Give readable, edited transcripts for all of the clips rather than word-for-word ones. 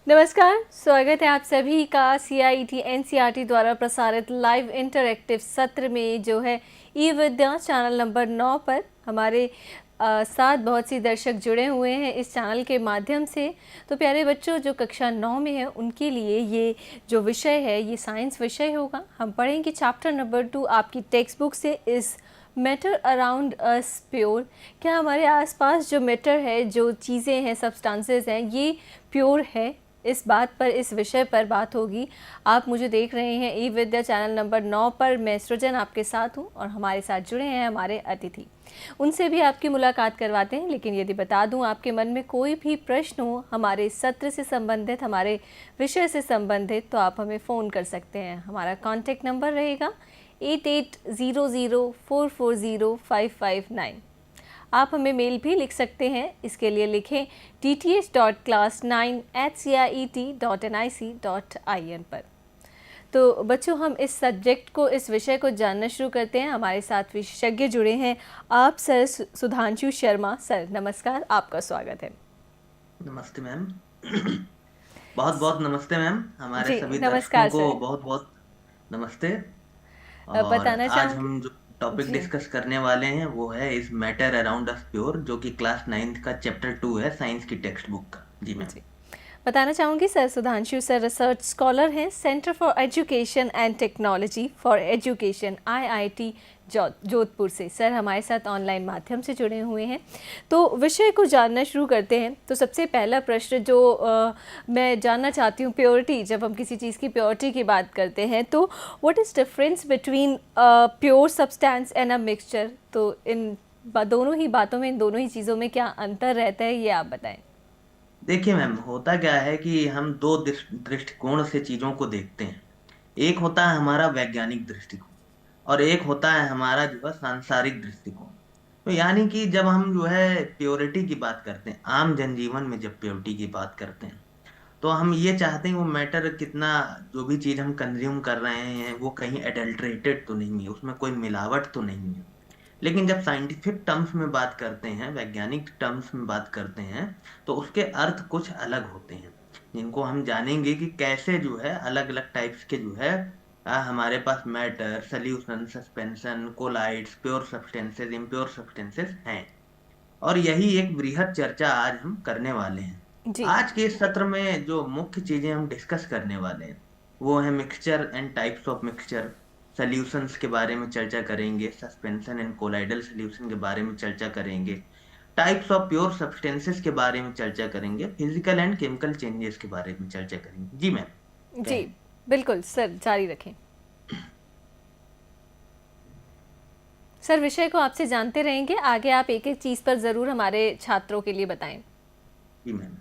नमस्कार, स्वागत है आप सभी का CIET NCERT द्वारा प्रसारित लाइव इंटरैक्टिव सत्र में जो है ई विद्या चैनल नंबर 9 पर हमारे साथ बहुत सी दर्शक जुड़े हुए हैं इस चैनल के माध्यम से। तो प्यारे बच्चों, जो कक्षा 9 में है उनके लिए ये जो विषय है ये साइंस विषय होगा। हम पढ़ेंगे चैप्टर नंबर 2 आपकी टेक्स्ट बुक से, इस मैटर अराउंड अस प्योर। क्या हमारे आसपास जो मैटर है, जो चीज़ें हैं, सब्सटेंसेस हैं, ये प्योर है? इस बात पर, इस विषय पर बात होगी। आप मुझे देख रहे हैं ई विद्या चैनल नंबर 9 पर। मैं सृजन आपके साथ हूं और हमारे साथ जुड़े हैं हमारे अतिथि। उनसे भी आपकी मुलाकात करवाते हैं, लेकिन यदि बता दूं आपके मन में कोई भी प्रश्न हो हमारे सत्र से संबंधित, हमारे विषय से संबंधित, तो आप हमें फ़ोन कर सकते हैं। हमारा कॉन्टैक्ट नंबर रहेगा 8800440559। आप हमें मेल भी लिख सकते हैं। इसके लिए लिखें tth.class9@ciet.nic.in पर। तो बच्चों, हम इस सब्जेक्ट को, इस विषय को जानना शुरू करते हैं। हमारे साथ विशेषज्ञ जुड़े हैं आप सर सुधांशु शर्मा। सर नमस्कार, आपका स्वागत है। नमस्ते मैम। बहुत बहुत नमस्ते मैम। हमारे जी सभी दर्शकों नमस्कार को सर। बहुत बहुत नमस्ते। और बताना आज चाहूँगी। हम जो टॉपिक जी डिस्कस करने वाले हैं वो है इस मैटर अराउंड अस प्योर, जो कि क्लास 9th का चैप्टर 2 है, साइंस की टेक्स्ट बुक का। जी मैम। जी, बताना चाहूँगी sir Sudhanshu sir research scholar हैं, centre for education and technology for education IIT Jodhpur से। सर हमारे साथ ऑनलाइन माध्यम से जुड़े हुए हैं। तो विषय को जानना शुरू करते हैं। तो सबसे पहला प्रश्न जो मैं जानना चाहती हूँ, प्योरिटी। जब हम किसी चीज़ की प्योरिटी की बात करते हैं तो what is difference between pure substance and a mixture? तो इन दोनों ही बातों में, इन दोनों ही चीज़ों में क्या अंतर रहता है, ये आप बताएं। देखिए मैम, होता क्या है कि हम दो दृष्टिकोण से चीजों को देखते हैं। एक होता है हमारा वैज्ञानिक दृष्टिकोण, और एक होता है हमारा जो है सांसारिक दृष्टिकोण। तो यानी कि जब हम जो है प्योरिटी की बात करते हैं, आम जनजीवन में जब प्योरिटी की बात करते हैं, तो हम ये चाहते हैं वो मैटर कितना, जो भी चीज हम कंज्यूम कर रहे हैं वो कहीं एडल्ट्रेटेड तो नहीं है, उसमें कोई मिलावट तो नहीं है। लेकिन जब साइंटिफिक टर्म्स में बात करते हैं, वैज्ञानिक टर्म्स में बात करते हैं, तो उसके अर्थ कुछ अलग होते हैं, जिनको हम जानेंगे कि कैसे जो है अलग अलग टाइप्स के जो है हमारे पास matter, solution, suspension, colloids, pure substances, impure substances हैं। और यही एक बृहद चर्चा आज हम करने वाले हैं। जी आज के इस सत्र में जो मुख्य चीजें हम डिस्कस करने वाले हैं वो है mixture and types of mixture, solutions के बारे में चर्चा करेंगे, सस्पेंशन एंड कोलाइडल सॉल्यूशन के बारे में चर्चा करेंगे, टाइप्स ऑफ प्योर सब्सटेंसेस के बारे में चर्चा करेंगे, फिजिकल एंड केमिकल चेंजेस के बारे में चर्चा करेंगे। जी मैम, जी कहें। बिल्कुल सर, जारी रखें। सर विषय को आपसे जानते रहेंगे, आगे आप एक एक चीज़ पर ज़रूर हमारे छात्रों के लिए बताएं। जी मैम।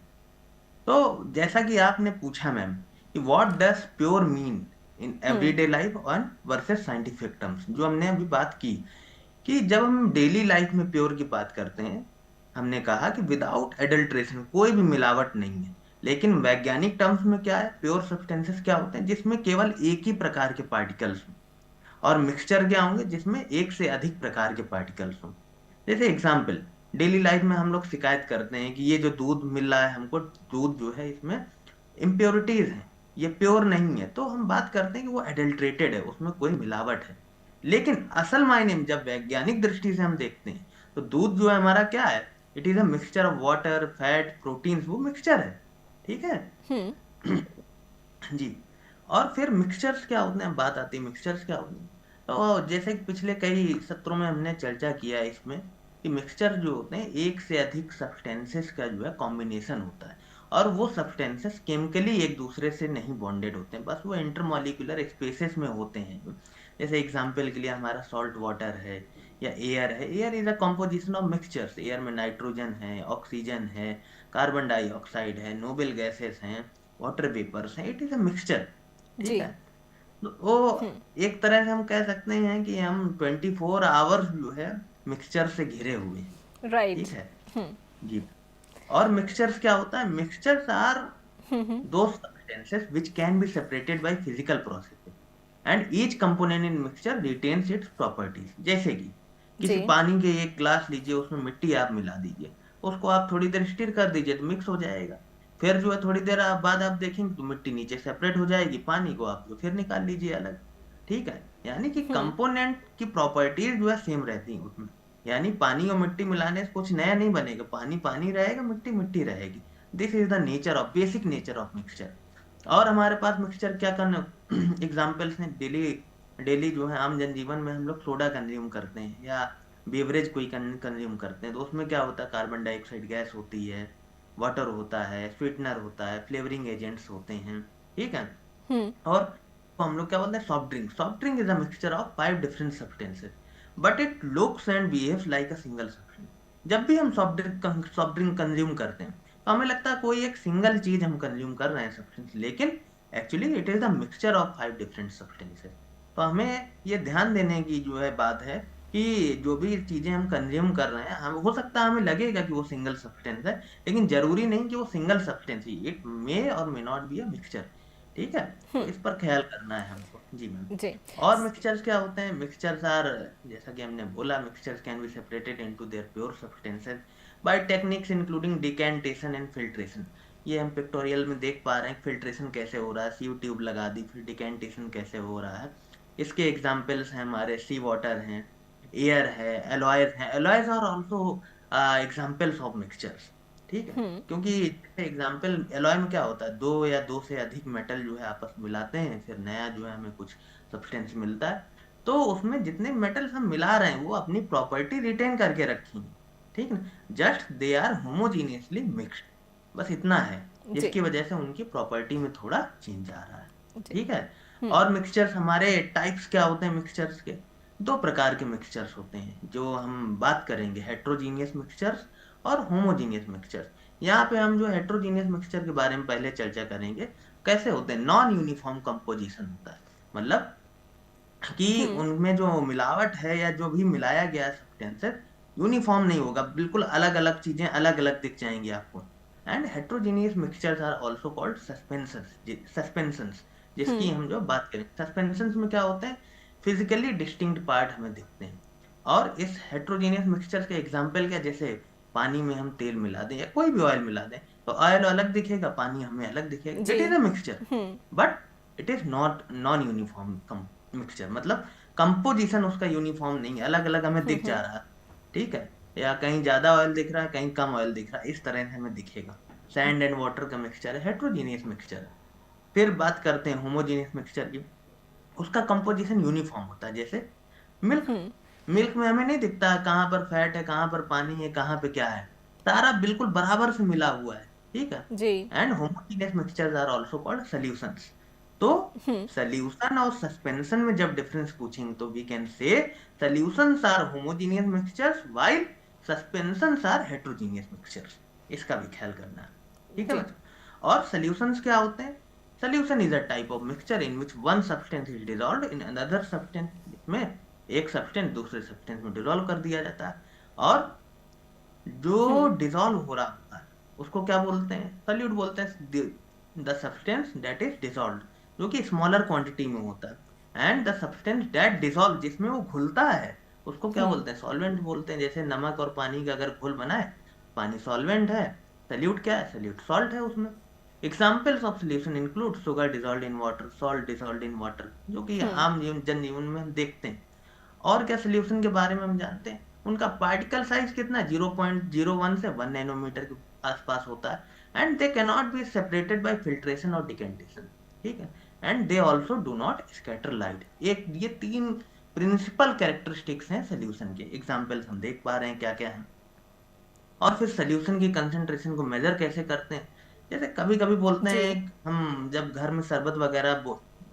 तो जैसा कि आपने पूछा मैम कि what does pure mean in everyday life और वर्सेस साइंटिफिक टर्म्स, जो हमने अभी बात की कि जब हम डेली लाइफ में प्योर की बात करते हैं, हमने कहा कि विदाउट एडल्ट्रेशन, कोई भी मिलावट नहीं है। लेकिन वैज्ञानिक टर्म्स में क्या है, प्योर सब्सटेंसेस क्या होते हैं जिसमें केवल एक ही प्रकार के पार्टिकल्स हों, और मिक्सचर क्या होंगे जिसमें एक से अधिक प्रकार के पार्टिकल्स हों। जैसे एग्जाम्पल, डेली लाइफ में हम लोग शिकायत करते हैं कि ये जो दूध मिल रहा है हमको, दूध जो है इसमें इम्प्योरिटीज हैं, ये प्योर नहीं है। तो हम बात करते हैं कि वो एडल्ट्रेटेड है, उसमें कोई मिलावट है। लेकिन असल मायने में जब वैज्ञानिक दृष्टि से हम देखते हैं, तो दूध जो है हमारा क्या है, it is a mixture of water, fat, proteins, वो मिक्सचर है। ठीक है। जी। और फिर मिक्सचर्स क्या होते हैं, बात आती है मिक्सचर्स क्या होते हैं। तो जैसे कि पिछले कई सत्रों में हमने चर्चा किया है इसमें, कि मिक्सचर जो होते हैं एक से अधिक सब्सटेंसेस का जो है कॉम्बिनेशन होता है। और वो सब्सटेंसेस केमिकली एक दूसरे से नहीं बॉन्डेड होते हैं, बस वो इंटरमॉलिक्यूलर स्पेसेस में होते हैं। जैसे एग्जाम्पल के लिए हमारा सॉल्ट वाटर है या एयर है। Air is a composition of mixtures. Air में नाइट्रोजन है, ऑक्सीजन है, कार्बन डाइऑक्साइड है, नोबल गैसेस हैं, वाटर वेपर्स हैं। It is a mixture. ठीक जी है। तो वो एक तरह से हम कह सकते हैं कि हम 24 आवर्स जो है मिक्सचर से घिरे हुए हैं। राइट। ठीक है। जी। और मिक्सचर्स क्या होता है, मिक्सचर्स आर दो substances which can be separated by physical processes and each component in mixture retains its properties। जैसे कि किसी जी पानी के एक ग्लास लीजिए, उसमें मिट्टी आप मिला दीजिए, उसको आप थोड़ी देर स्टिर कर दीजिए तो मिक्स हो जाएगा। फिर जो है थोड़ी देर बाद आप देखेंगे तो मिट्टी नीचे सेपरेट हो जाएगी, पानी को आप जो फिर निकाल लीजिए अलग। ठीक है, यानी कि हम्म। कंपोनेंट की प्रॉपर्टीज जो है सेम रहती हैं उसमें। यानी पानी और मिट्टी मिलाने से कुछ नया नहीं बनेगा, पानी पानी रहेगा, मिट्टी मिट्टी रहेगी। This is the nature of basic nature of mixture. और हमारे पास मिक्सचर क्या करना एग्जाम्पल्स हैं। डेली डेली जो है आम जनजीवन में हम लोग सोडा कंज्यूम करते हैं या बेवरेज कोई कंज्यूम करते हैं, तो उसमें क्या होता है, कार्बन डाइऑक्साइड गैस होती है, वाटर होता है, स्वीटनर होता है, फ्लेवरिंग एजेंट्स होते हैं। ठीक है। हम्म। और तो हम लोग क्या बोलते हैं, soft drink. Soft drink is a mixture of 5 different substances but it looks and behaves like a single substance. जब भी हम सॉफ्ट ड्रिंक कंज्यूम करते हैं तो हमें लगता है कोई एक सिंगल चीज हम कंज्यूम कर रहे हैं सब्सटेंस, लेकिन actually it is the mixture of 5 different substances. तो हमें ये ध्यान देने की जो है बात है कि जो भी चीजें हम कंज्यूम कर रहे हैं, हम हो सकता है हमें लगेगा कि वो सिंगल सब्सटेंस है, लेकिन जरूरी नहीं कि वो सिंगल सब्सटेंस ही, it may or may not be a mixture. ठीक है। तो इस पर ख्याल करना है हमको। जी मैम। जी। और मिक्सचर्स क्या होते हैं, मिक्सचर्स आर, जैसा कि हमने बोला, mixtures can be separated into their pure substances bye techniques including decantation and filtration. ये हम पिक्टोरियल में देख पा रहे हैं फिल्ट्रेशन कैसे हो रहा है, सी ट्यूब लगा दी, फिर डिकेंटेशन कैसे हो रहा है। इसके एग्जाम्पल्स हैं हमारे सी वाटर हैं, एयर है, एलॉयज हैं। Alloys are also examples of mixtures. ठीक है। हम्म। क्योंकि एग्जाम्पल एलॉय में क्या होता है, दो या दो से अधिक मेटल जो है आपस में मिलाते हैं, फिर नया जो है हमें कुछ सब्सटेंस मिलता है। तो उसमें जितने मेटल्स हम मिला रहे हैं वो अपनी प्रॉपर्टी रिटेन करके रखेंगे। ठीक है। Just they are homogeneously mixed, बस इतना है, जी। जिसकी वजह से उनकी प्रॉपर्टी में थोड़ा चेंज आ रहा है। जी। ठीक है। हम्म। और मिक्सचर्स हमारे टाइप्स क्या होते हैं मिक्सचर्स के, दो प्रकार के मिक्सचर्स होते हैं जो हम बात करेंगे, हेट्रोजीनियस मिक्सचर्स और होमोजीनियस मिक्सचर्स। यहाँ पे हम जो हेट्रोजीनियस मिक्सचर के बारे में पहले चर्चा करेंगे। कैसे होते हैं, नॉन यूनिफॉर्म कंपोजिशन होता है, मतलब कि हम्म। उनमें जो मिलावट है या जो भी मिलाया गया है सब्सटेंसेस यूनिफॉर्म नहीं होगा, बिल्कुल अलग अलग चीजें अलग अलग दिख जाएंगी आपको। And heterogeneous mixtures are also called suspensions, जिसकी हम्म। हम जो बात करें, सस्पेंशंस में क्या होते हैं, फिजिकली डिस्टिंक्ट पार्ट हमें दिखते हैं। और इस हेट्रोजीनियस मिक्सचर्स के एग्जांपल क्या, जैसे पानी में हम तेल मिला दें या कोई भी ऑयल मिला दें तो ऑयल अलग दिखेगा, पानी हमें अलग दिखेगा, जी। It is a mixture. Hmm. But it is not non uniform mixture, मतलब कंपोजिशन उसका यूनिफॉर्म नहीं है, अलग अलग हमें दिख जा रहा है। ठीक है। या कहीं ज्यादा ऑयल दिख रहा है, कहीं कम ऑयल दिख रहा है, इस तरह से हमें दिखेगा। सैंड एंड वाटर का मिक्सचर है, हेट्रोजीनियस मिक्सचर है। फिर बात करते हैं होमोजीनियस मिक्सचर की। उसका कंपोजिशन यूनिफॉर्म होता है, जैसे मिल्क। हम्म। मिल्क में हमें नहीं दिखता है कहाँ पर फैट है, कहाँ पर पानी है, कहाँ पे क्या है, सारा बिल्कुल बराबर से मिला हुआ है। ठीक है। जी। And homogeneous mixtures are also called solutions. तो हम्म। सॉल्यूशन और सस्पेंशन में जब डिफरेंस पूछेंगे तो we can say solutions are homogeneous mixtures while suspensions are heterogeneous mixtures. इसका भी ख्याल करना है। ठीक है जी। बच्चों। और सॉल्यूशंस क्या होते हैं, solution is a type of mixture in which one substance is dissolved in another substance, जिसमें एक सब्सटेंस दूसरे सब्सटेंस में डिसॉल्व कर दिया जाता है। और जो हम्म। डिसॉल्व हो रहा होता है उसको क्या बोलते हैं, सल्यूट बोलते हैं। The substance that is dissolved, जो कि स्मॉलर क्वांटिटी में होता है, and the substance that dissolve, जिसमें वो घुलता है, उसको क्या हम्म। बोलते हैं, सॉल्वेंट बोलते हैं। जैसे नमक और पानी का अगर घुल बना है, पानी सॉल्वेंट है, सल्यूट क्या है, सल्यूट सॉल्ट है उसमें। Examples of solution include sugar dissolved in water, salt dissolved in water, जो कि हम्म। आम जीवन जन जीवन में हम देखते हैं। और क्या सोल्यूशन के बारे में हम जानते हैं, उनका पार्टिकल साइज कितना, 0.01 से 1 नैनोमीटर के आसपास होता है। And they can not be separated by filtration और डिकेंटेशन। ठीक है। And they also do not scatter light. एक ये तीन प्रिंसिपल कैरेक्टरिस्टिक्स हैं सोल्यूशन के, एग्जाम्पल्स हम देख पा रहे हैं क्या क्या है। और फिर सोल्यूशन की कंसेंट्रेशन को मेजर कैसे करते हैं, जैसे कभी कभी बोलते जी। हैं हम जब घर में शरबत वगैरह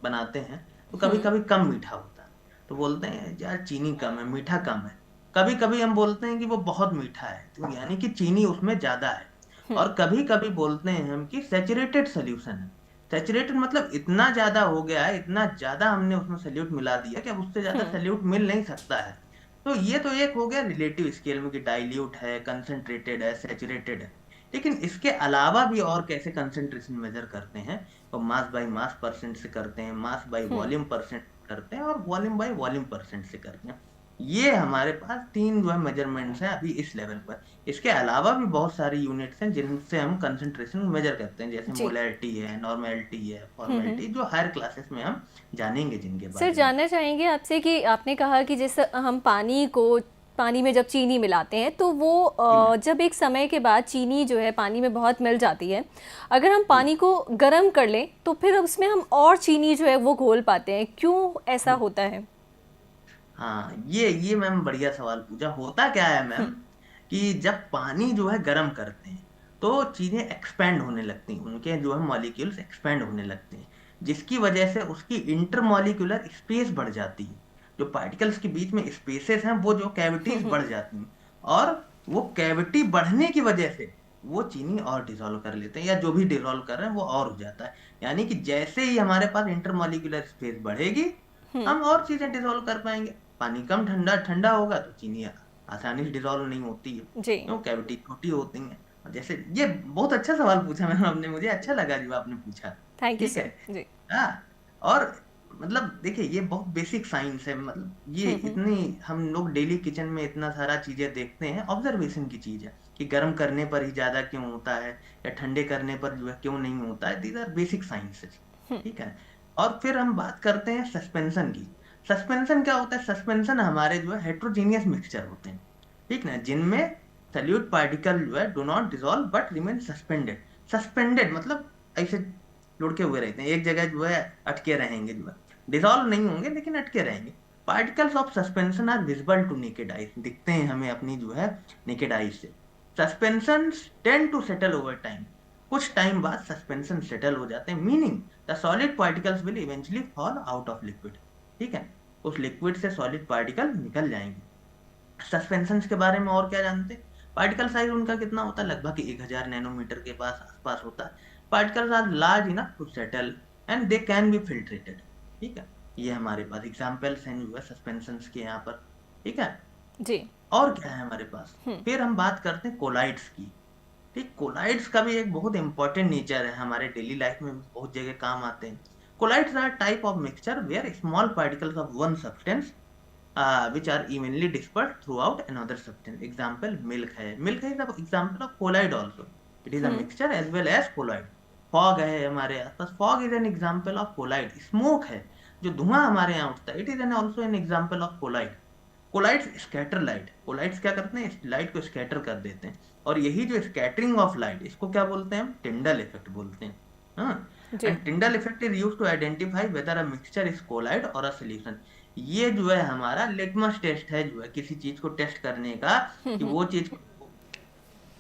बनाते हैं तो कभी हम्म। कभी कम मीठा होता है, तो बोलते हैं यार चीनी कम है, मीठा कम है। कभी कभी हम बोलते हैं कि वो बहुत मीठा है, तो यानी कि चीनी उसमें ज्यादा है। हम्म। और कभी कभी बोलते हैं हम कि सैचुरेटेड सोल्यूशन है। सैचुरेटेड मतलब इतना ज्यादा हो गया है, इतना ज्यादा हमने उसमें सल्यूट मिला दिया कि अब उससे ज्यादा हम्म। सल्यूट मिल नहीं सकता है। तो ये तो एक हो गया रिलेटिव स्केल में कि डाइल्यूट है, कंसंट्रेटेड है, सैचुरेटेड है। लेकिन इसके अलावा भी और कैसे कंसंट्रेशन मेजर करते हैं, तो मास बाय मास परसेंट से करते हैं, mass by hmm. Volume percent करते हैं, और वॉल्यूम बाय वॉल्यूम परसेंट से करते हैं। ये हमारे पास 3 जो है मेजरमेंट्स हैं अभी इस लेवल पर। इसके अलावा भी बहुत सारी यूनिट्स हैं जिनसे हम कंसंट्रेशन मेजर करते हैं, जैसे जी। मोलैरिटी है, नॉर्मेलिटी है, फॉर्मेलिटी, जो हायर क्लासेस में हम जानेंगे जिनके सर बारे में। जानना चाहेंगे आपसे कि आपने कहा कि जैसे हम पानी में जब चीनी मिलाते हैं तो वो जी मैम। जब एक समय के बाद चीनी जो है पानी में बहुत मिल जाती है, अगर हम जी। पानी को गर्म कर लें तो फिर उसमें हम और चीनी जो है वो घोल पाते हैं, क्यों ऐसा होता है? हाँ, ये मैम बढ़िया सवाल पूछा। होता क्या है मैम कि जब पानी जो है गर्म करते हैं तो चीजें एक्सपेंड होने लगती हैं, उनके जो है मॉलिक्यूल्स एक्सपेंड होने लगते हैं, जिसकी वजह से उसकी इंटरमॉलिक्यूलर स्पेस बढ़ जाती है। जो पार्टिकल्स के बीच में स्पेसेस हैं वो जो कैविटीज बढ़ जाती हैं, और वो कैविटी बढ़ने की वजह से वो चीनी और डिसॉल्व कर लेते हैं, या जो भी डिसॉल्व कर रहे हैं वो और हो जाता है। यानी कि जैसे ही हमारे पास इंटरमॉलिक्यूलर स्पेस बढ़ेगी, हम और चीजें डिसॉल्व कर पाएंगे। पानी कम ठंडा ठंडा होगा तो चीनी आसानी से डिसॉल्व नहीं होती है, जी। क्यों? कैविटी छोटी होती है। और जैसे ये बहुत अच्छा सवाल पूछा मैम आपने, मुझे अच्छा लगा जो आपने पूछा। थैंक यू ठीक है। सर। जी। हाँ। और मतलब देखिए, ये बहुत बेसिक साइंस है। मतलब ये इतनी, हम लोग डेली किचन में इतना सारा चीजें देखते हैं, ऑब्जर्वेशन की चीज है कि गर्म करने पर ही ज्यादा क्यों होता है, या ठंडे करने पर जो है क्यों नहीं होता है। These are basic sciences. ठीक है। और फिर हम बात करते हैं सस्पेंशन की। सस्पेंशन क्या होता है? सस्पेंशन हमारे जो है हेट्रोजीनियस मिक्सचर होते हैं, ठीक ना, जिनमें सल्यूट पार्टिकल जो है do not dissolve but remain suspended. Suspended मतलब ऐसे लुढ़के हुए रहते हैं, एक जगह जो है अटके रहेंगे, जो है डिसॉल्व नहीं होंगे लेकिन अटके रहेंगे। Particles of suspension are visible to naked eyes, दिखते हैं हमें अपनी जो है नेकेड आइज से। Suspension tend to settle over time, कुछ टाइम बाद सस्पेंशन सेटल हो जाते हैं, meaning the solid particles will eventually fall out of liquid. ठीक है। उस लिक्विड से सॉलिड पार्टिकल निकल जाएंगे। सस्पेंशन के बारे में और क्या जानते हैं? पार्टिकल साइज उनका कितना होता है? लगभग 1000 नैनोमीटर के पास आसपास होता है। Particles are large enough to settle and they can be filtrated. ठीक है। ये हमारे पास एग्जांपल्स हैं जो है सस्पेंशन के यहाँ पर। ठीक है। जी। और क्या है हमारे पास? फिर हम बात करते हैं कोलाइड्स की। ठीक, कोलाइड्स का भी एक बहुत इंपॉर्टेंट नेचर है, हमारे डेली लाइफ में भी बहुत जगह काम आते हैं। Colloids are type of mixture where small particles of one substance which are evenly dispersed throughout another substance. Example, milk है। Milk is an example of colloid also. It is a mixture as well as colloid. Fog है हमारे आसपास। Fog is an example of colloid. Smoke है, जो धुआं हमारे यहाँ उठता है, it is an also an example of colloid. Colloids scatter light. Colloids क्या करते हैं? लाइट को स्कैटर कर देते हैं। और यही जो स्कैटरिंग ऑफ लाइट, इसको क्या बोलते हैं हम? टिंडल इफेक्ट बोलते हैं। हाँ। जी। And Tyndall effect is used to identify whether a mixture is colloid or a solution. ये जो है हमारा लिटमस टेस्ट है, जो है किसी चीज को टेस्ट करने का, कि वो चीज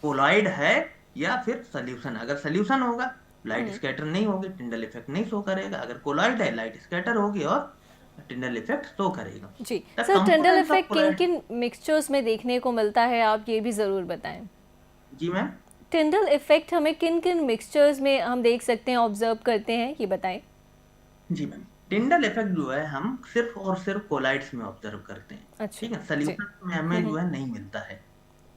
कोलाइड है या फिर सॉल्यूशन। अगर सॉल्यूशन होगा, लाइट स्कैटर नहीं होगी, टिंडल इफेक्ट नहीं शो करेगा। अगर कोलाइड है, लाइट स्कैटर होगी और टिंडल इफेक्ट शो करेगा। जी। The sir Tyndall components of effect किन कोलाइड। किन मिक्सचर्स में देखने को मिलता है, आप ये भी ज़रूर बताएं। जी मैम। टिंडल इफेक्ट हमें किन किन मिक्सचर्स में हम देख सकते हैं, ऑब्जर्व करते हैं, ये बताएं। जी मैम। टिंडल इफेक्ट जो है हम सिर्फ और सिर्फ कोलाइड्स में ऑब्जर्व करते हैं। अच्छा। ठीक है। जी। सॉल्यूशन में हमें जो है नहीं मिलता है।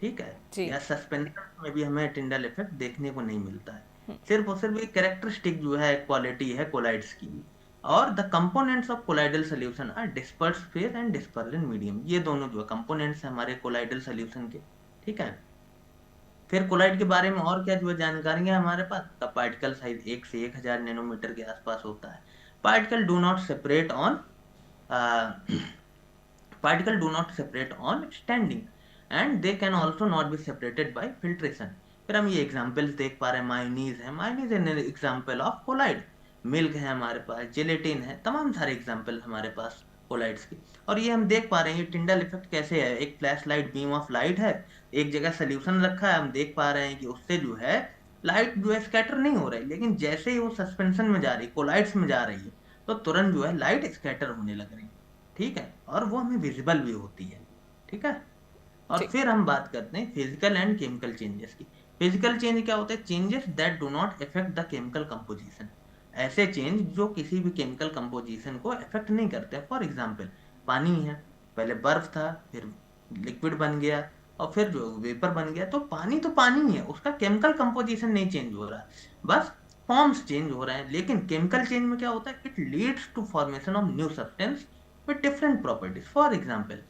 ठीक है। जी। या सस्पेंशन में भी हमें टिंडल इफेक्ट देखने को नहीं मिलता है। सिर्फ और सिर्फ एक कैरेक्टरिस्टिक जो है, क्वालिटी है कोलाइड्स की। और the components of colloidal solution are disperse phase and dispersion medium. ये दोनों जो है कंपोनेंट्स हैं हमारे कोलाइडल सोल्यूशन के। ठीक है। फिर कोलाइड के बारे में और क्या जो है जानकारी है हमारे पास? का पार्टिकल साइज 1 से 1000 नैनोमीटर के आसपास होता है। Particle do not separate on particle do not separate on standing and they can also not be separated by filtration. फिर हम ये एग्जांपल्स देख पा रहे हैं। मायोनीज है, mayonnaise an example of colloid. Milk है हमारे पास, जेलेटिन है, तमाम सारे एग्जांपल हमारे पास कोलाइड्स की। और ये हम देख पा रहे हैं ये टिंडल इफेक्ट कैसे है। एक flash light beam of light है, एक जगह सोल्यूशन रखा है, हम देख पा रहे हैं कि उससे जो है लाइट जो है स्कैटर नहीं हो रही, लेकिन जैसे ही वो सस्पेंशन में जा रही, कोलाइड्स में जा रही है, तो तुरंत जो है लाइट स्कैटर होने लग रही है। ठीक है। और वो हमें विजिबल भी होती है। ठीक है। और जी। फिर हम बात करते हैं फिजिकल एंड केमिकल चेंजेस की। फिजिकल चेंज क्या होते हैं? Changes that do not effect the chemical composition. ऐसे चेंज जो किसी भी केमिकल कंपोजिशन को इफेक्ट नहीं करते। फॉर एग्जांपल, पानी है, पहले बर्फ था, फिर लिक्विड बन गया, और फिर जो वेपर बन गया। तो पानी ही है, उसका केमिकल कंपोजिशन नहीं चेंज हो रहा, बस फॉर्म्स चेंज हो रहे हैं। लेकिन केमिकल चेंज में क्या होता है? It leads to formation of new substance with different properties. For example,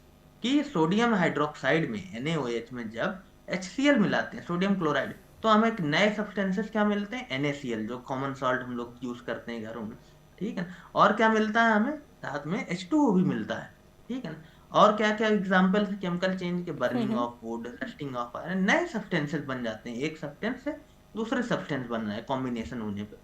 कि सोडियम हाइड्रोक्साइड में NaOH में जब HCl मिलाते हैं, सोडियम क्लोराइड, तो हमें एक नए सब्सटेंसेस क्या मिलते हैं, NaCl, जो कॉमन सॉल्ट हम लोग यूज करते हैं घरों में, ठीक है। और क्या मिलता है हमें साथ में, H2O भी मिलता है, ठीक है ना। और क्या क्या एग्जाम्पल है केमिकल चेंज के, burning hmm. Of would, rusting of iron, नए सब्सटेंसेस बन जाते हैं, एक सब्सटेंस से दूसरे सब्सटेंस बन रहा है कॉम्बिनेशन होने पे,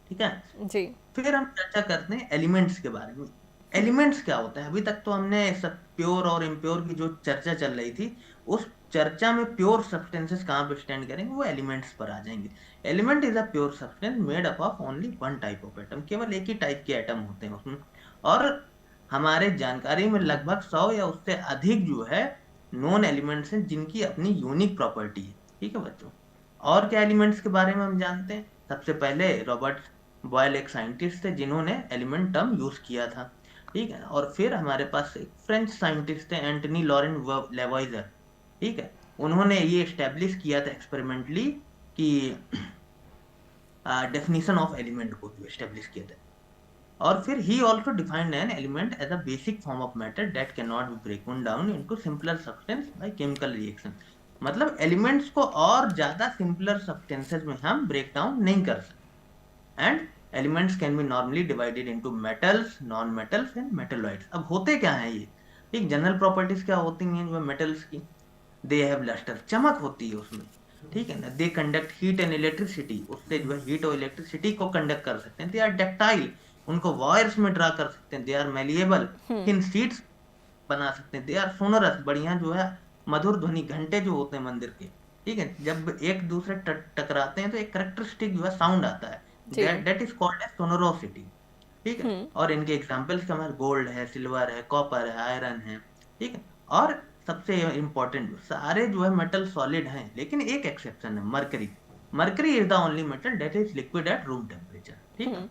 ठीक है। जी। फिर हम चर्चा करते हैं एलिमेंट्स के बारे में। एलिमेंट्स क्या होता है, अभी तक तो हमने सब प्योर और इम्प्योर की जो चर्चा चल रही थी, उस चर्चा में प्योर सब्सटेंसेस कहाँ पे स्टैंड करेंगे, वो एलिमेंट्स पर आ जाएंगे। Element is a pure substance made up of only one type of atom, केवल एक ही टाइप के एटम होते हैं उसमें। और हमारे जानकारी में लगभग 100 या उससे अधिक जो है नॉन एलिमेंट्स हैं, जिनकी अपनी यूनिक प्रॉपर्टी है, ठीक है बच्चों। और क्या एलिमेंट्स के बारे में हम जानते हैं, सबसे पहले रॉबर्ट बॉयल एक साइंटिस्ट थे जिन्होंने एलिमेंट टर्म यूज किया था, ठीक है। और फिर हमारे पास एक फ्रेंच साइंटिस्ट थे, एंटनी लॉरेंट लेवॉइजर, ठीक है। उन्होंने ये एस्टेब्लिश किया था एक्सपेरिमेंटली कि डेफिनेशन ऑफ एलिमेंट को जो एस्टेब्लिश किया था। और फिर ही also defined an element as a basic form of matter that can not be broken down into simpler substance by chemical reaction. मतलब एलिमेंट्स को और ज्यादा सिंपलर सब्सटेंसेस में हम ब्रेक डाउन नहीं कर सकते। And elements can be normally divided into metals, non metals and metalloids. अब होते क्या है ये, एक जनरल प्रॉपर्टीज क्या होती हैं जो मेटल्स की, दे हैव लस्टर, चमक होती है उसमें, ठीक है ना। They conduct heat and electricity, उससे जो है हीट और इलेक्ट्रिसिटी को कंडक्ट कर सकते हैं। दे आर डक्टाइल, उनको वायर्स में ड्रा कर सकते हैं। They are malleable, hmm. Thin sheets बना सकते हैं। दे आर सोनरस, बढ़िया जो है मधुर ध्वनि, घंटे जो होते हैं मंदिर के, ठीक है, जब एक दूसरे टकराते हैं तो एक करेक्टरिस्टिक जो है साउंड आता है, जी। दैट इज कॉल्ड एज सोनोरोसिटी, ठीक है। हम्म। और इनके एग्जांपल्स क्या हमारे, गोल्ड है, सिल्वर है, कॉपर है, आयरन है, ठीक है। और सबसे इंपॉर्टेंट, सारे जो है मेटल सॉलिड हैं, लेकिन एक एक्सेप्शन है, mercury. Mercury is the only metal that is liquid at room temperature, ठीक है। हम्म।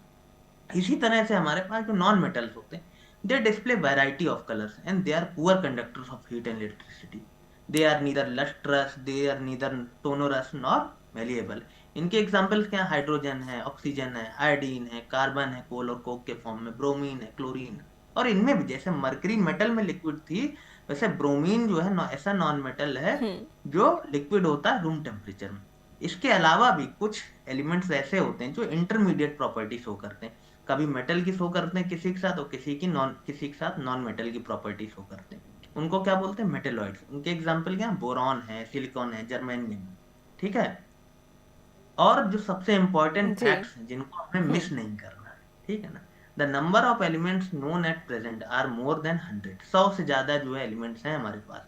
इसी तरह से हमारे पास जो नॉन मेटल्स होते हैं, they display variety of colours and they are poor conductors of heat and electricity. They are neither lustrous, they are neither sonorous nor malleable. इनके एग्जांपल्स क्या, हाइड्रोजन है, ऑक्सीजन है, आयोडीन है, कार्बन है coal और Coke के form में, bromine है, क्लोरीन है। और इनमें भी जैसे मरकरी मेटल में लिक्विड थी, वैसे ब्रोमीन जो है ऐसा नॉन मेटल है हम्म। जो लिक्विड होता है रूम टेम्परेचर में। इसके अलावा भी कुछ एलिमेंट्स ऐसे होते हैं जो इंटरमीडिएट प्रॉपर्टी शो करते हैं, कभी मेटल की शो करते हैं किसी के साथ, और किसी के साथ नॉन मेटल की प्रॉपर्टी शो करते हैं। उनको क्या बोलते हैं, मेटेलॉइड्स। उनके एग्जांपल क्या, बोरॉन है, सिलिकॉन है, जर्मेनियम, ठीक है। और जो सबसे इंपॉर्टेंट जी। फैक्ट्स हैं जिनको हमें हम्म। मिस नहीं करना है, ठीक है ना। The number of elements known at present are more than 100, 100 से ज्यादा जो है एलिमेंट्स हैं हमारे पास।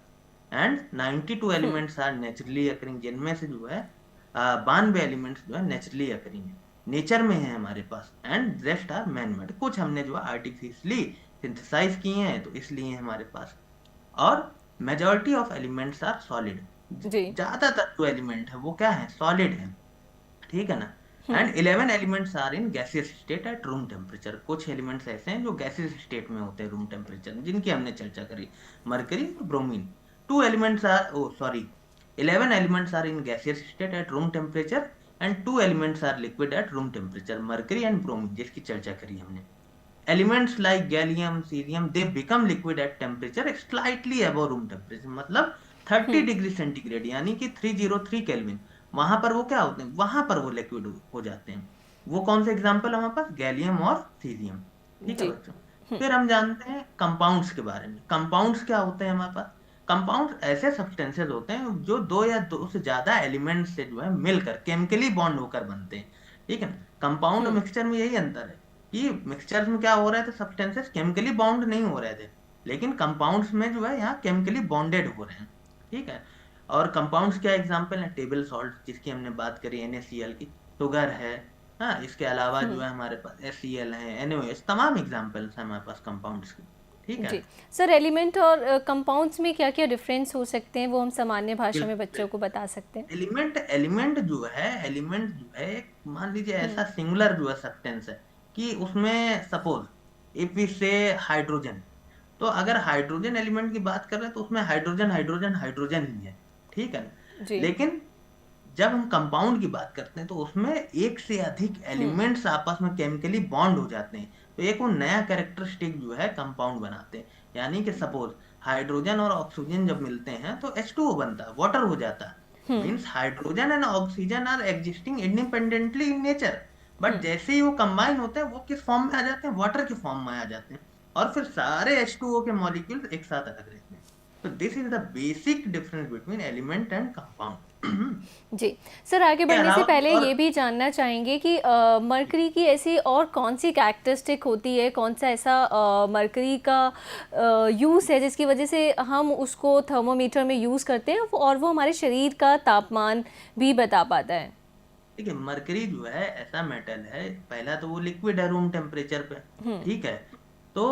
And 92 hmm. Elements are naturally occurring, जिनमें से जो है 92 एलिमेंट्स जो है नेचुरली अकरिंग है, नेचर में है हमारे पास। And rest are man made, कुछ हमने जो है आर्टिफिशियली सिंथेसाइज किए हैं, तो इसलिए है हमारे पास। और majority of elements are solid, जी। ज्यादातर जो एलिमेंट है वो क्या है, सॉलिड है, ठीक है ना। Hmm. And 11 elements are in gaseous state at room temperature, कुछ एलिमेंट्स ऐसे हैं जो गैसियस स्टेट में होते हैं रूम टेम्परेचर में, जिनकी हमने चर्चा करी, मरकरी और bromine. 11 elements are in gaseous state at room temperature and 2 elements are liquid at room temperature, mercury and bromine, जिसकी चर्चा करी हमने। Elements like gallium, cerium, they become liquid at temperature slightly above room temperature, मतलब 30 हम्म। Degree centigrade, यानी कि 303 kelvin. वहां पर वो क्या होते हैं, वहां पर वो लिक्विड हो जाते हैं। वो कौन से एग्जाम्पल हमारे पास, गैलियम और सीरियम, ठीक है जी। बच्चों। फिर हम जानते हैं कंपाउंड्स के बारे में। कंपाउंड्स क्या होते हैं हमारे पास, कंपाउंड्स ऐसे सब्सटेंसेस होते हैं जो दो या दो से ज्यादा एलिमेंट्स से जो है मिलकर केमिकली बॉन्ड होकर बनते हैं, ठीक है। कंपाउंड और हम्म। मिक्सचर में यही अंतर है कि मिक्सचर्स में क्या हो रहे थे, सब्सटेंसेस केमिकली बॉन्ड नहीं हो रहे थे, लेकिन कंपाउंड्स में जो है यहाँ केमिकली बॉन्डेड हो रहे हैं, ठीक है। और कंपाउंड्स क्या एग्जांपल है, टेबल सॉल्ट जिसकी हमने बात करी, NaCl की, शुगर है, हाँ, इसके अलावा जो हम्म। है हमारे पास HCl है, NaOH, तमाम एग्जांपल्स हैं हमारे पास कंपाउंड्स की, ठीक है। जी। सर, एलिमेंट और कंपाउंड्स में क्या क्या डिफरेंस हो सकते हैं, वो हम सामान्य भाषा में बिल्कुल, बच्चों को बता सकते हैं? एलिमेंट जो है एक, मान लीजिए हम्म। ऐसा सिंगुलर जो है सब्सटेंस है कि उसमें सपोज इफ वी से हाइड्रोजन, तो अगर हाइड्रोजन एलिमेंट की बात कर रहे हैं तो उसमें हाइड्रोजन हाइड्रोजन हाइड्रोजन ही है, ठीक है ना। जी। लेकिन जब हम कंपाउंड की बात करते हैं तो उसमें एक से अधिक हम्म। एलिमेंट्स आपस में केमिकली बॉन्ड हो जाते हैं, तो एक वो नया कैरेक्टरिस्टिक जो है कंपाउंड बनाते हैं। यानी कि सपोज हाइड्रोजन और ऑक्सीजन जब मिलते हैं तो H2O बनता है, वाटर हो जाता है। Means hydrogen and oxygen are existing independently in nature, but जैसे ही वो कंबाइन होते हैं वो किस फॉर्म में आ जाते हैं, वाटर के फॉर्म में आ जाते हैं, और फिर सारे H2O के मॉलिक्यूल्स एक साथ अलग रहते हैं। तो this is the basic difference between element and compound. जी सर, आगे के बढ़ने से अलावा पहले और ये भी जानना चाहेंगे कि मरकरी की ऐसी और कौन सी कैरेक्टरिस्टिक होती है, कौन सा ऐसा मरकरी का यूज़ है जिसकी वजह से हम उसको थर्मोमीटर में यूज़ करते हैं और वो हमारे शरीर का तापमान भी बता पाता है। देखिए, मरकरी जो है ऐसा मेटल है, पहला तो वो लिक्विड है रूम टेम्परेचर पे, ठीक है। तो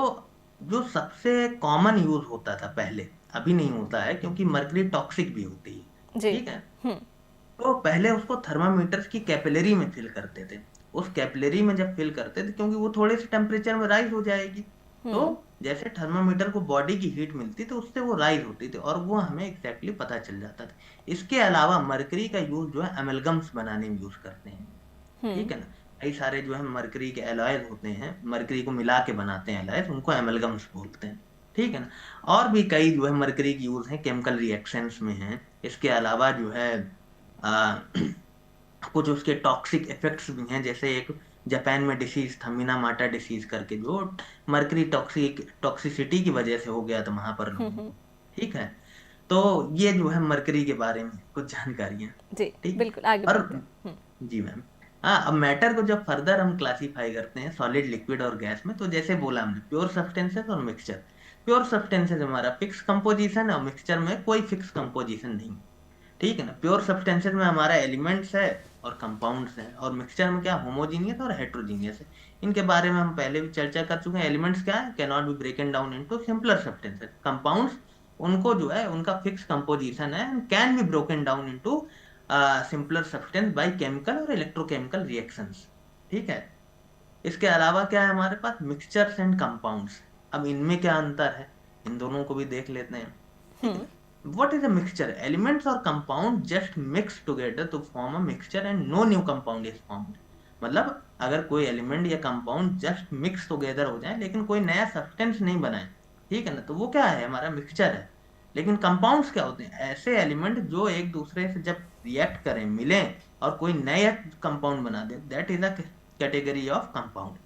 जो सबसे कॉमन यूज होता था पहले, अभी नहीं होता है क्योंकि मरकरी टॉक्सिक भी होती है, जी। ठीक है। तो पहले उसको थर्मामीटर्स की कैपिलरी में फिल करते थे। उस कैपिलरी में जब फिल करते थे, क्योंकि वो थोड़े से टेम्परेचर में राइज हो जाएगी, तो जैसे थर्मामीटर को बॉडी की हीट मिलती तो उससे वो राइज होती थी और वो हमें एग्जैक्टली पता चल जाता था। इसके अलावा मरकरी का यूज जो है एमलगम्स बनाने में यूज करते हैं, ठीक है ना। कई सारे जो है मरकरी के एलॉयज होते हैं, मरकरी को मिला के बनाते हैं एलॉयज, उनको एमलगम्स बोलते हैं, ठीक है ना। और भी कई जो है मरकरी की यूज है केमिकल रिएक्शंस में है। इसके अलावा जो है आ, कुछ उसके टॉक्सिक इफेक्ट्स भी हैं, जैसे एक जापान में डिसीज था मिनामाटा डिसीज करके, जो मरकरी टॉक्सिसिटी की वजह से हो गया था वहां पर लोगों को, ठीक है। तो ये जो है मरकरी के बारे में कुछ जानकारियां, जी ठीक। बिल्कुल, आगे और बढ़ते हैं। जी मैम, हाँ, अब मैटर को जब फर्दर हम क्लासिफाई करते हैं सॉलिड, लिक्विड और गैस में, तो जैसे बोला हमने प्योर सब्सटेंसेस और मिक्सचर। प्योर सब्सटेंसेस हमारा फिक्स कंपोजिशन है और मिक्सचर में कोई फिक्स कंपोजिशन नहीं, ठीक है ना। प्योर सब्सटेंसेस में हमारा एलिमेंट्स है और कंपाउंड्स है, और मिक्सचर में क्या होमोजीनियस और हेट्रोजीनियस है। इनके बारे में हम पहले भी चर्चा कर चुके हैं। एलिमेंट्स क्या है, can not be broken down into simpler substances. Compounds, उनको जो है उनका फिक्स कंपोजिशन है and can be broken down into simpler substance by chemical और इलेक्ट्रोकेमिकल रिएक्शंस, ठीक है। इसके अलावा क्या है हमारे पास, मिक्सचर्स एंड कंपाउंड्स। अब इनमें क्या अंतर है, इन दोनों को भी देख लेते हैं, ठीक है। What is a mixture? Elements or compound just mix together to form a mixture and no new compound is formed. मतलब अगर कोई एलिमेंट या कंपाउंड जस्ट मिक्स टुगेदर हो जाए लेकिन कोई नया सब्सटेंस नहीं बनाए, ठीक है ना, तो वो क्या है, हमारा मिक्सचर है। लेकिन कंपाउंड्स क्या होते हैं, ऐसे एलिमेंट जो एक दूसरे से जब रिएक्ट करें, मिलें और कोई नया कंपाउंड बना दे, that is a category of compound.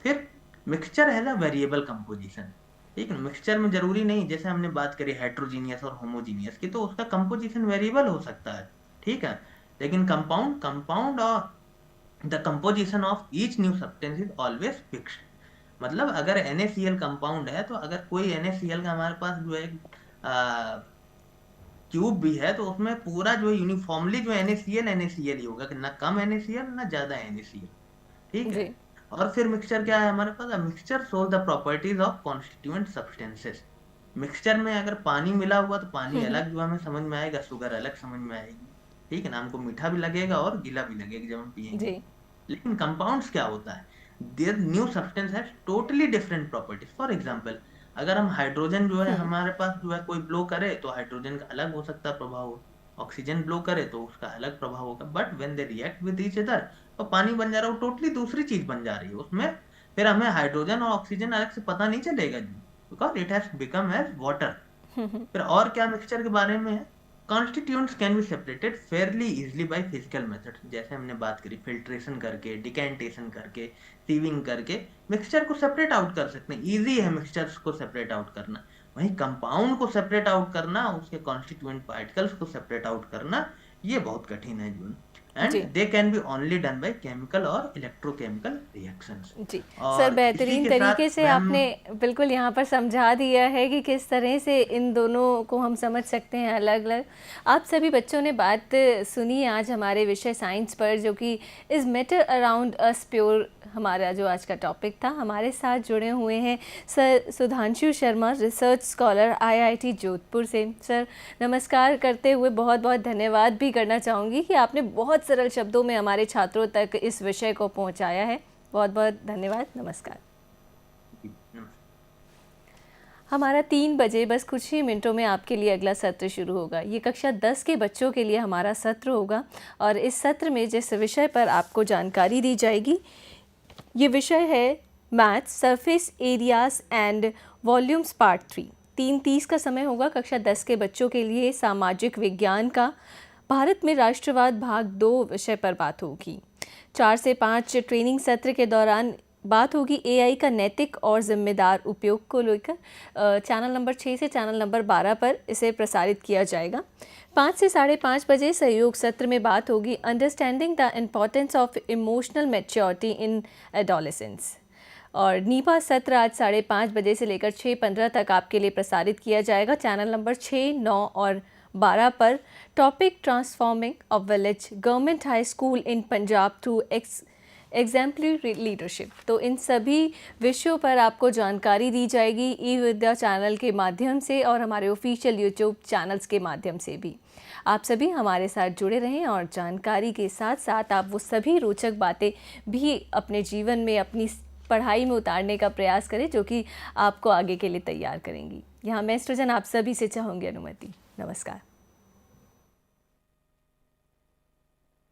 फिर mixture has a variable composition, ठीक है। मिक्सचर में जरूरी नहीं, जैसे हमने बात करी हेट्रोजीनियस और होमोजीनियस की, तो उसका कंपोजिशन वेरिएबल हो सकता है, ठीक है। लेकिन कंपाउंड कंपाउंड और the composition of each new substance is always fixed. मतलब अगर NaCl कंपाउंड है, तो अगर कोई NaCl का हमारे पास जो है क्यूब भी है, तो उसमें पूरा जो है यूनिफॉर्मली जो NaCl ही होगा, कि ना कम NaCl ना ज्यादा NaCl, ठीक है। जी। और फिर मिक्सचर क्या है हमारे पास, mixture shows the properties of constituent substances. Mixture में अगर पानी मिला हुआ तो पानी अलग जो हमें समझ में आएगा, शुगर अलग समझ में आएगी, ठीक है ना। हमको मीठा भी लगेगा और गीला भी लगेगा जब हम पियेंगे। जी। लेकिन कंपाउंड्स क्या होता है, their new substance has totally different properties. For example, अगर हम हाइड्रोजन जो है हमारे पास जो है कोई ब्लो करे, तो हाइड्रोजन का अलग हो सकता है प्रभाव, ऑक्सीजन ब्लो करे तो उसका अलग प्रभाव होगा। But when they react with each other, तो पानी बन जा रहा है, वो टोटली दूसरी चीज बन जा रही है उसमें। फिर हमें हाइड्रोजन और ऑक्सीजन अलग से पता नहीं चलेगा जी, because it has become as water. फिर और क्या मिक्सचर के बारे में है, constituents can be separated fairly easily by physical methods. जैसे हमने बात करी, फिल्ट्रेशन करके, डिकेंटेशन करके, सीविंग करके मिक्सचर को सेपरेट आउट कर सकते हैं। इजी है मिक्सचर्स को सेपरेट आउट करना। वहीं कंपाउंड को सेपरेट आउट करना, उसके कॉन्स्टिट्यूएंट पार्टिकल्स को सेपरेट आउट करना, ये बहुत कठिन है जीवन। एंड जी। They can be only done by chemical और इलेक्ट्रोकेमिकल रिएक्शंस। जी सर, और इसी बेहतरीन के तरीके साथ से मैम, आपने बिल्कुल यहाँ पर समझा दिया है कि किस तरह से इन दोनों को हम समझ सकते हैं अलग अलग। आप सभी बच्चों ने बात सुनी आज हमारे विषय साइंस पर, जो कि is matter around us pure हमारा जो आज का टॉपिक था। हमारे साथ जुड़े हुए हैं sir Sudhanshu Sharma, research scholar IIT Jodhpur से। सर नमस्कार करते हुए बहुत बहुत धन्यवाद भी करना चाहूँगी कि आपने बहुत सरल शब्दों में हमारे छात्रों तक इस विषय को पहुँचाया है। बहुत बहुत धन्यवाद, नमस्कार। हमारा 3 बजे बस कुछ ही मिनटों में आपके लिए अगला सत्र शुरू होगा। ये कक्षा 10 के बच्चों के लिए हमारा सत्र होगा और इस सत्र में जिस विषय पर आपको जानकारी दी जाएगी, ये विषय है maths, surface areas and volumes part 3। 3:30 का समय होगा कक्षा 10 के बच्चों के लिए सामाजिक विज्ञान का भारत में राष्ट्रवाद भाग 2 विषय पर बात होगी। 4 से 5 ट्रेनिंग सत्र के दौरान बात होगी एआई का नैतिक और जिम्मेदार उपयोग को लेकर। चैनल नंबर 6 से चैनल नंबर 12 पर इसे प्रसारित किया जाएगा। 5 से 5:30 बजे सहयोग सत्र में बात होगी understanding the importance of emotional maturity in adolescence. और नीपा सत्र आज 5:30 बजे से लेकर 6:15 तक आपके लिए प्रसारित किया जाएगा। चैनल नंबर 6, 9 और 12 पर topic transforming a village government high school in Punjab to exemplary leadership. तो इन सभी विषयों पर आपको जानकारी दी जाएगी ई विद्या चैनल के माध्यम से और हमारे ऑफिशियल यूट्यूब चैनल्स के माध्यम से भी। आप सभी हमारे साथ जुड़े रहें और जानकारी के साथ साथ आप वो सभी रोचक बातें भी अपने जीवन में, अपनी पढ़ाई में उतारने का प्रयास करें जो कि आपको आगे के लिए तैयार करेंगी। यहाँ मैं सृजन आप सभी से चाहूँगी अनुमति। नमस्कार।